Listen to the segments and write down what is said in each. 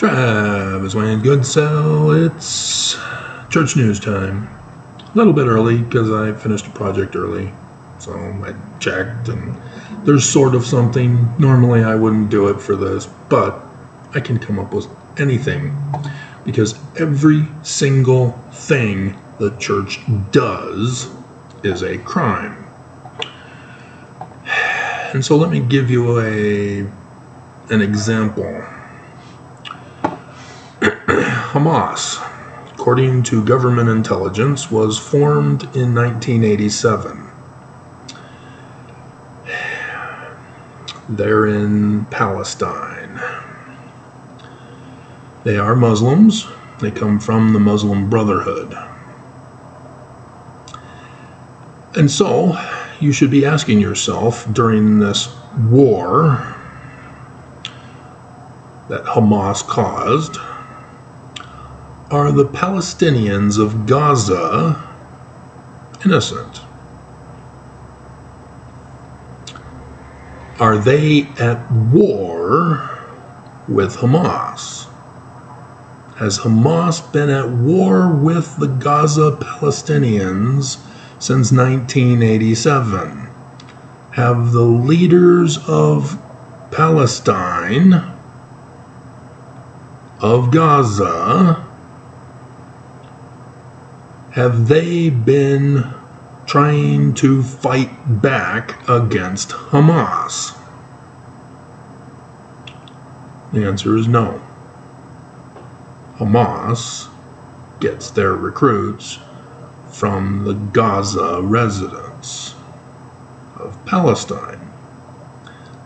Crab is weighing good, so it's church news time. A little bit early because I finished a project early, so I checked and there's sort of something. Normally I wouldn't do it for this, but I can come up with anything because every single thing the church does is a crime. And so let me give you an example. Hamas, according to government intelligence, was formed in 1987. They're in Palestine. They are Muslims. They come from the Muslim Brotherhood. And so, you should be asking yourself during this war that Hamas caused, are the Palestinians of Gaza innocent? Are they at war with Hamas? Has Hamas been at war with the Gaza Palestinians since 1987? Have the leaders of Palestine, of Gaza, have they been trying to fight back against Hamas? The answer is no. Hamas gets their recruits from the Gaza residents of Palestine.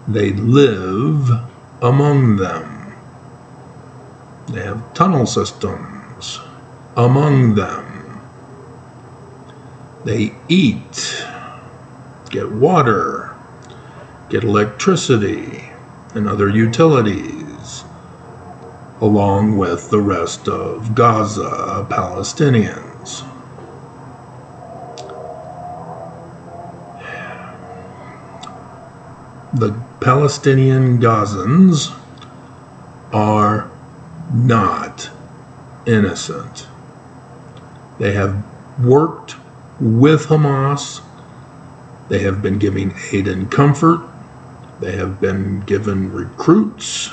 They live among them. They have tunnel systems among them. They eat, get water, get electricity and other utilities, along with the rest of Gaza Palestinians. The Palestinian Gazans are not innocent. They have worked with Hamas. They have been giving aid and comfort. They have been given recruits.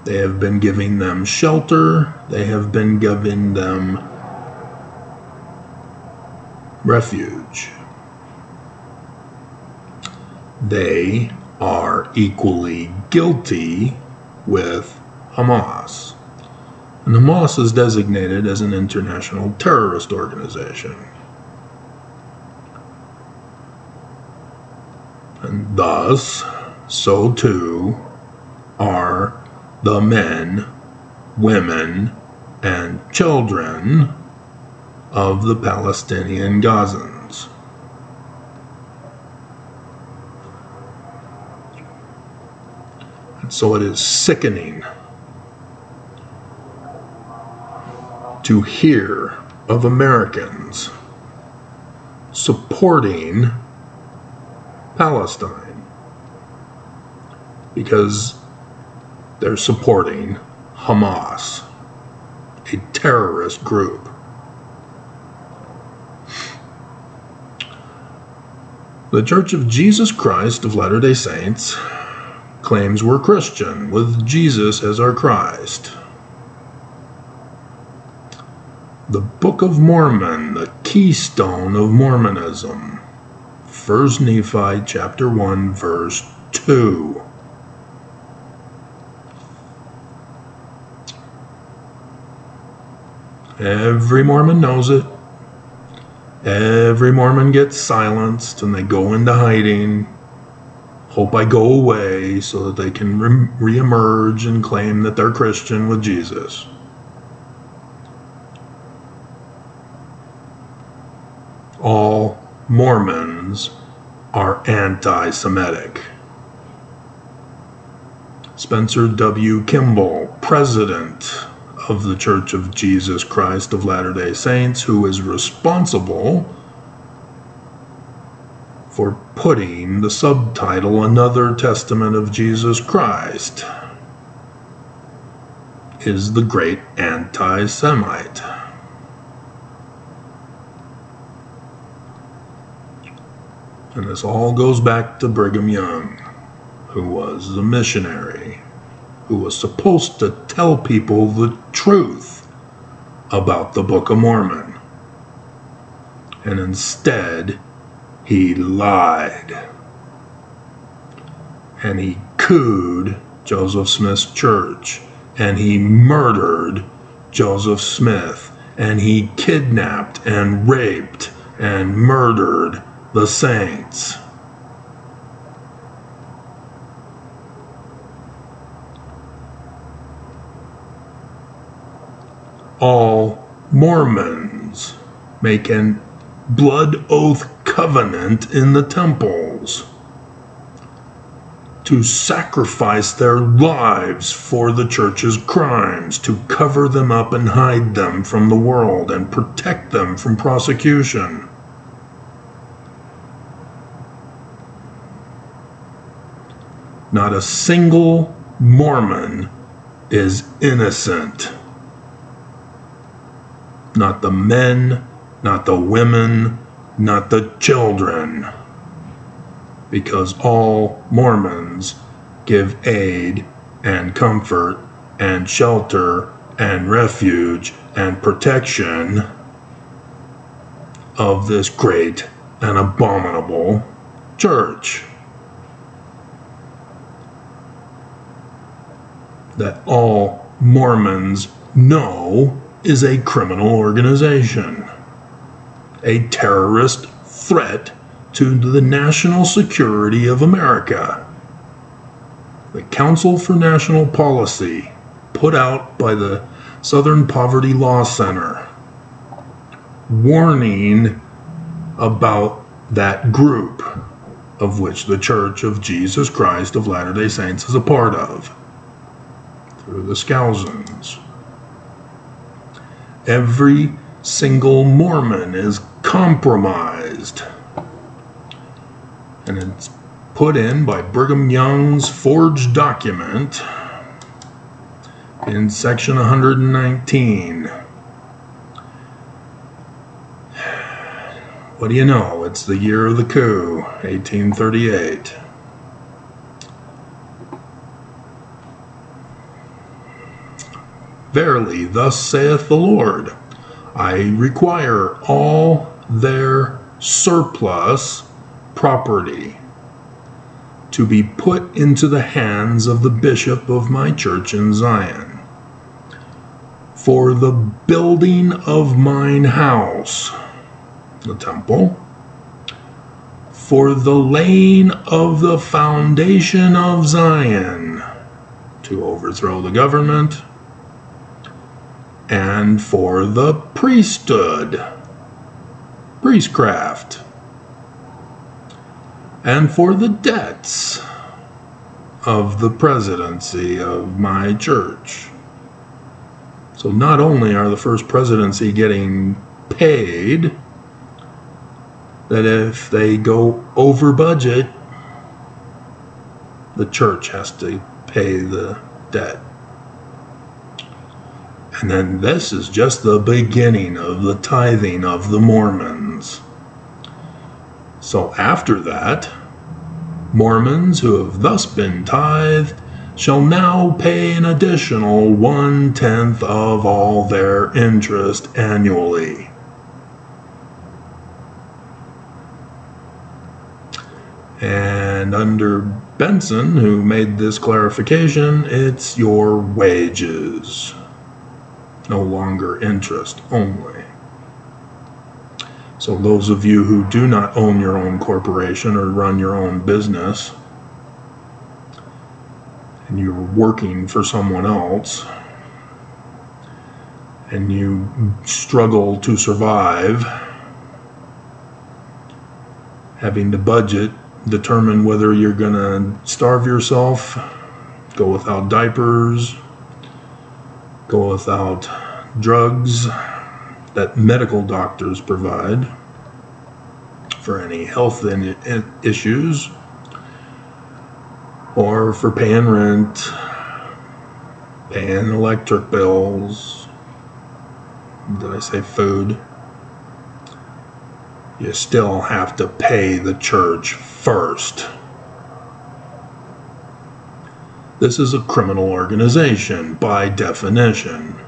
They have been giving them shelter. They have been giving them refuge. They are equally guilty with Hamas. And Hamas is designated as an international terrorist organization. And thus, so too are the men, women, and children of the Palestinian Gazans. And so it is sickening to hear of Americans supporting Palestine because they're supporting Hamas, a terrorist group. The Church of Jesus Christ of Latter-day Saints claims we're Christian with Jesus as our Christ. The Book of Mormon, the keystone of Mormonism. 1 Nephi chapter 1 verse 2. Every Mormon knows it. Every Mormon gets silenced and they go into hiding. Hope I go away so that they can re-emerge and claim that they're Christian with Jesus. All Mormons are anti-Semitic. Spencer W. Kimball, president of the Church of Jesus Christ of Latter-day Saints, who is responsible for putting the subtitle Another Testament of Jesus Christ is the great anti-Semite. And this all goes back to Brigham Young, who was a missionary, who was supposed to tell people the truth about the Book of Mormon. And instead, he lied. And he cooed Joseph Smith's church. And he murdered Joseph Smith. And he kidnapped and raped and murdered the saints. All Mormons make an blood oath covenant in the temples to sacrifice their lives for the church's crimes, to cover them up and hide them from the world and protect them from prosecution. Not a single Mormon is innocent. Not the men, not the women, not the children. Because all Mormons give aid and comfort and shelter and refuge and protection of this great and abominable church that all Mormons know is a criminal organization, a terrorist threat to the national security of America. The Council for National Policy, put out by the Southern Poverty Law Center, warning about that group of which the Church of Jesus Christ of Latter-day Saints is a part of, through the Scousins. Every single Mormon is compromised. And it's put in by Brigham Young's forged document in section 119. What do you know? It's the year of the coup, 1838. Verily, thus saith the Lord, I require all their surplus property to be put into the hands of the bishop of my church in Zion, for the building of mine house, the temple, for the laying of the foundation of Zion, to overthrow the government, and for the priesthood, priestcraft, and for the debts of the presidency of my church. So not only are the first presidency getting paid, that if they go over budget, the church has to pay the debt. And then this is just the beginning of the tithing of the Mormons. So after that, Mormons who have thus been tithed shall now pay an additional 1/10 of all their interest annually. And under Benson, who made this clarification, it's your wages, no longer interest only. So those of you who do not own your own corporation or run your own business, and you're working for someone else, and you struggle to survive, having to budget, determine whether you're going to starve yourself, go without diapers, go without drugs that medical doctors provide for any health issues, or for paying rent, paying electric bills. Did I say food? You still have to pay the church first. This is a criminal organization by definition.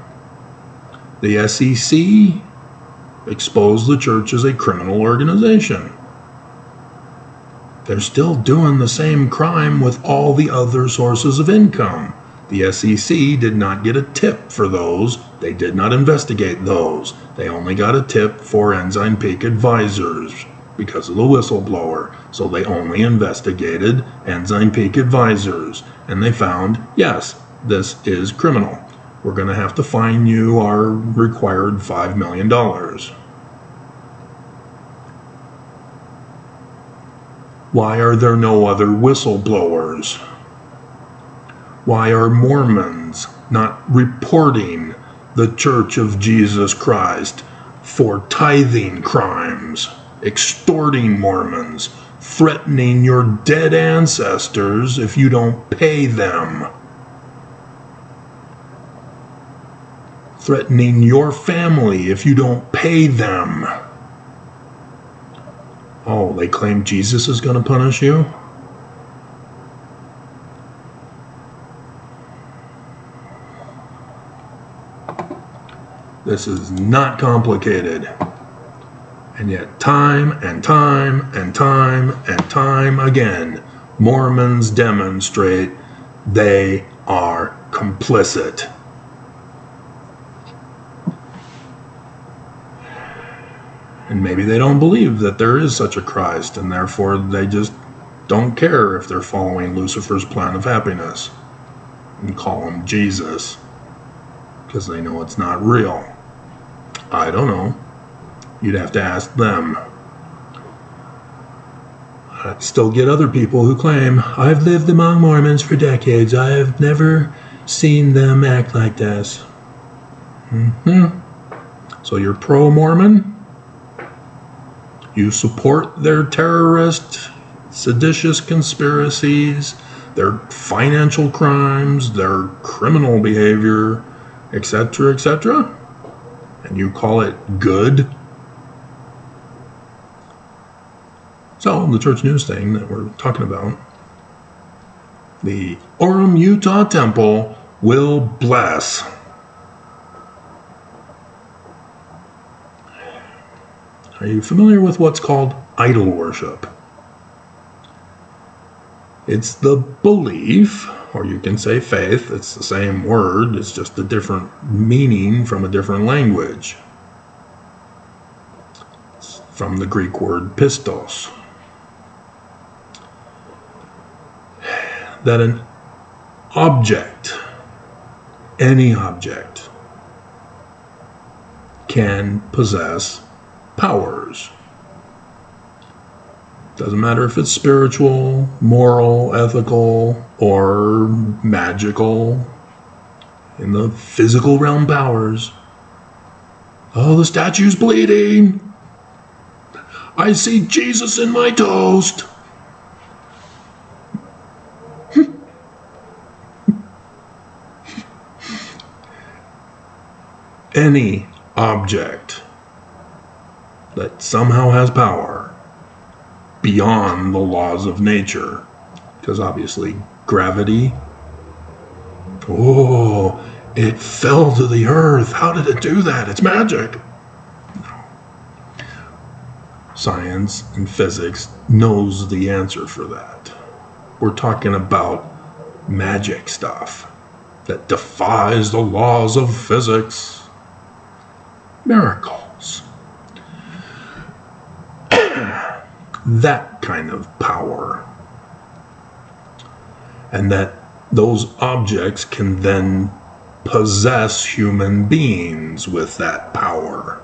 The SEC exposed the church as a criminal organization. They're still doing the same crime with all the other sources of income. The SEC did not get a tip for those. They did not investigate those. They only got a tip for Ensign Peak Advisors because of the whistleblower. So they only investigated Ensign Peak Advisors. And they found, yes, this is criminal. We're going to have to fine you our required $5 million. Why are there no other whistleblowers? Why are Mormons not reporting the Church of Jesus Christ for tithing crimes, extorting Mormons, threatening your dead ancestors if you don't pay them, threatening your family if you don't pay them? Oh, they claim Jesus is going to punish you? This is not complicated. And yet time and time and time and time again, Mormons demonstrate they are complicit. And maybe they don't believe that there is such a Christ, and therefore they just don't care if they're following Lucifer's plan of happiness and call him Jesus because they know it's not real. I don't know. You'd have to ask them. I still get other people who claim, I've lived among Mormons for decades. I have never seen them act like this. So you're pro-Mormon? You support their terrorist, seditious conspiracies, their financial crimes, their criminal behavior, etc., etc., and you call it good? So, the church news thing that we're talking about, the Orem, Utah temple will bless. Are you familiar with what's called idol worship? It's the belief, or you can say faith, it's the same word, it's just a different meaning from a different language. It's from the Greek word pistos. That an object, any object, can possess powers. Doesn't matter if it's spiritual, moral, ethical, or magical. In the physical realm powers. Oh, the statue's bleeding. I see Jesus in my toast. Any object that somehow has power beyond the laws of nature, because obviously gravity, oh, it fell to the earth. How did it do that? It's magic. No. Science and physics knows the answer for that. We're talking about magic stuff that defies the laws of physics. Miracles. That kind of power. And that those objects can then possess human beings with that power.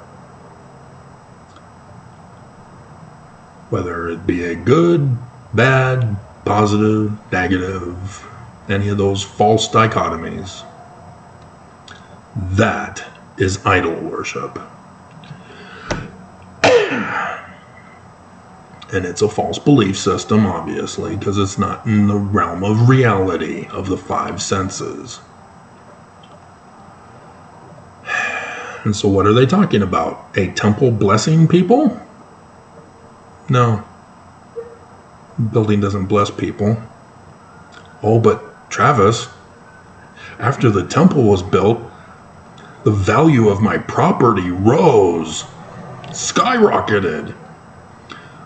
Whether it be a good, bad, positive, negative, any of those false dichotomies. That is idol worship. And it's a false belief system, obviously, because it's not in the realm of reality of the five senses. And so what are they talking about? A temple blessing people? No. Building doesn't bless people. Oh, but Travis, after the temple was built, the value of my property rose, skyrocketed.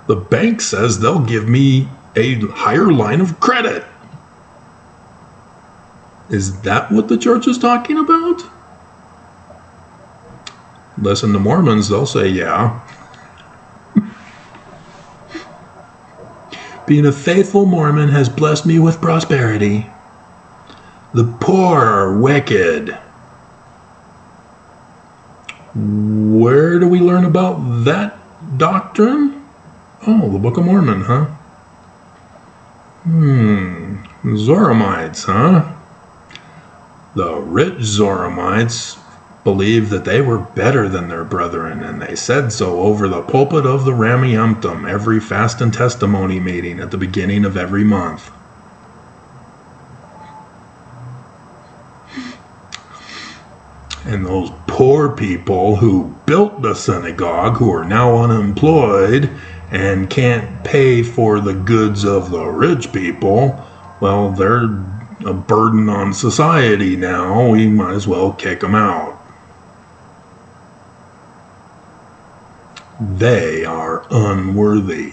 The bank says they'll give me a higher line of credit. Is that what the church is talking about? Listen to Mormons, they'll say, yeah. Being a faithful Mormon has blessed me with prosperity. The poor are wicked. Where do we learn about that doctrine? Oh, the Book of Mormon, huh? Zoramites, huh? The rich Zoramites believed that they were better than their brethren, and they said so over the pulpit of the Rameumptom every fast and testimony meeting at the beginning of every month. And those poor people who built the synagogue, who are now unemployed and can't pay for the goods of the rich people, well, they're a burden on society now. We might as well kick them out. They are unworthy.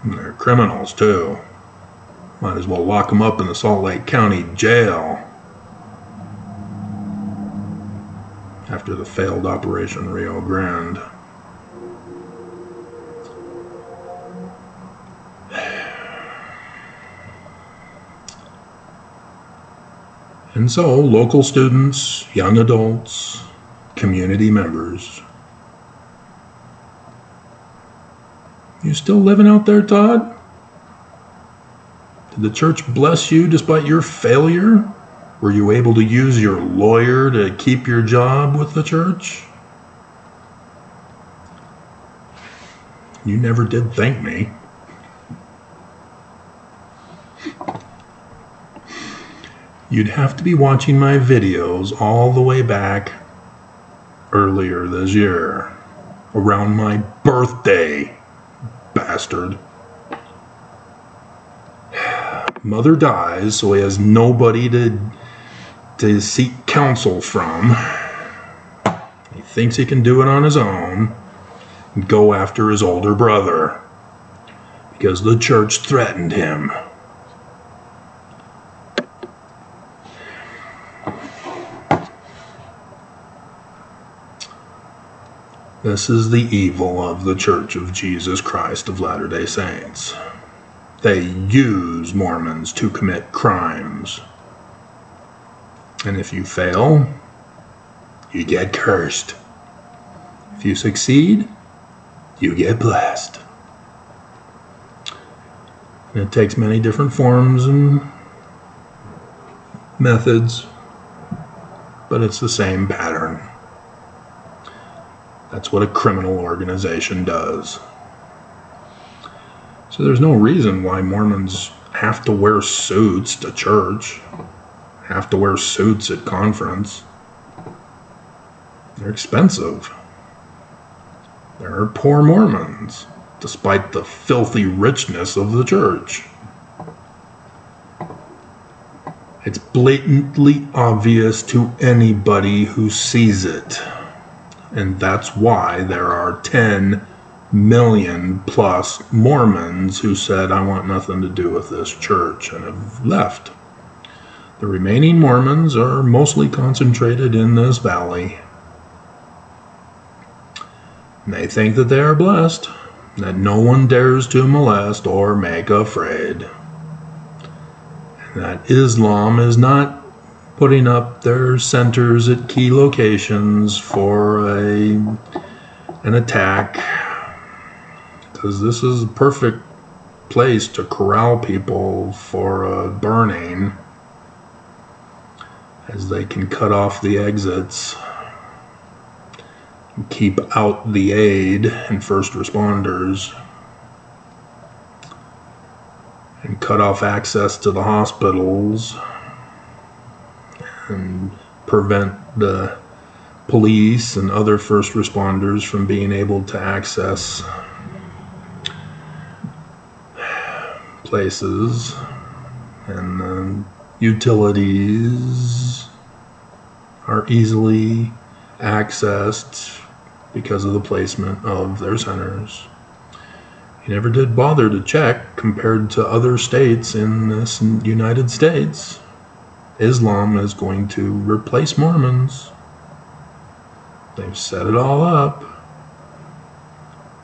And they're criminals, too. Might as well lock them up in the Salt Lake County jail after the failed Operation Rio Grande. And so, local students, young adults, community members. You still living out there, Todd? Did the church bless you despite your failure? Were you able to use your lawyer to keep your job with the church? You never did thank me. You'd have to be watching my videos all the way back earlier this year, around my birthday, bastard. Mother dies, so he has nobody to seek counsel from. He thinks he can do it on his own and go after his older brother because the church threatened him. This is the evil of the Church of Jesus Christ of Latter-day Saints. They use Mormons to commit crimes. And if you fail, you get cursed. If you succeed, you get blessed. And it takes many different forms and methods, but it's the same pattern. That's what a criminal organization does. So there's no reason why Mormons have to wear suits to church, have to wear suits at conference. They're expensive. They're poor Mormons, despite the filthy richness of the church. It's blatantly obvious to anybody who sees it. And that's why there are 10 million plus Mormons who said, I want nothing to do with this church, and have left. The remaining Mormons are mostly concentrated in this valley. And they think that they are blessed, that no one dares to molest or make afraid. And that Islam is not putting up their centers at key locations for an attack, because this is a perfect place to corral people for a burning, as they can cut off the exits and keep out the aid and first responders and cut off access to the hospitals prevent the police and other first responders from being able to access places, and utilities are easily accessed because of the placement of their centers. He never did bother to check compared to other states in this United States. Islam is going to replace Mormons. They've set it all up.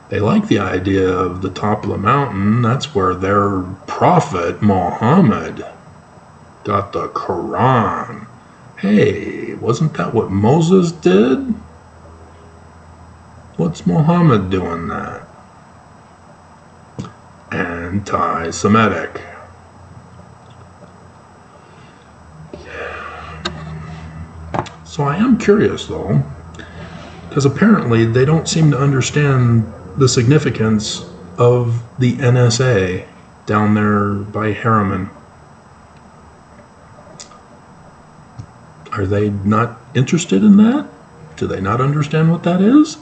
They like the idea of the top of the mountain. That's where their prophet, Muhammad, got the Quran. Hey, wasn't that what Moses did? What's Muhammad doing that? Anti-Semitic. So I am curious, though, because apparently they don't seem to understand the significance of the NSA down there by Harriman. Are they not interested in that? Do they not understand what that is?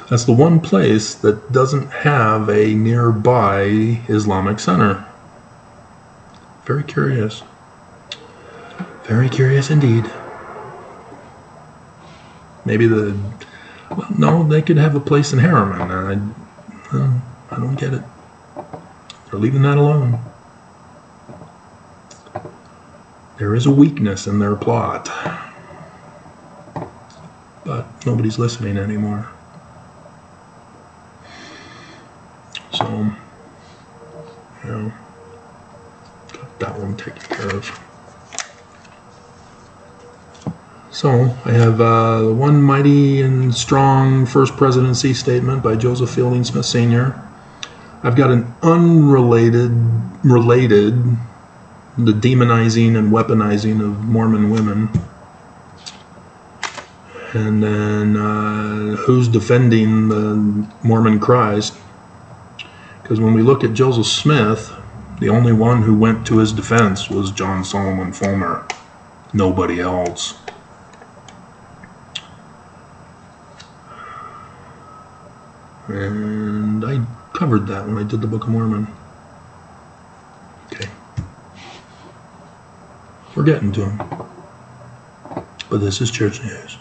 That's the one place that doesn't have a nearby Islamic center. Very curious. Very curious indeed. Maybe well, no, they could have a place in Harriman. I don't get it. They're leaving that alone. There is a weakness in their plot. But nobody's listening anymore. So, got that one taken care of. So, I have one mighty and strong first presidency statement by Joseph Fielding Smith Sr. I've got an related, the demonizing and weaponizing of Mormon women. And then who's defending the Mormon Christ? Because when we look at Joseph Smith, the only one who went to his defense was John Solomon Fulmer. Nobody else. And I covered that when I did the Book of Mormon. Okay. We're getting to him. But this is Church News.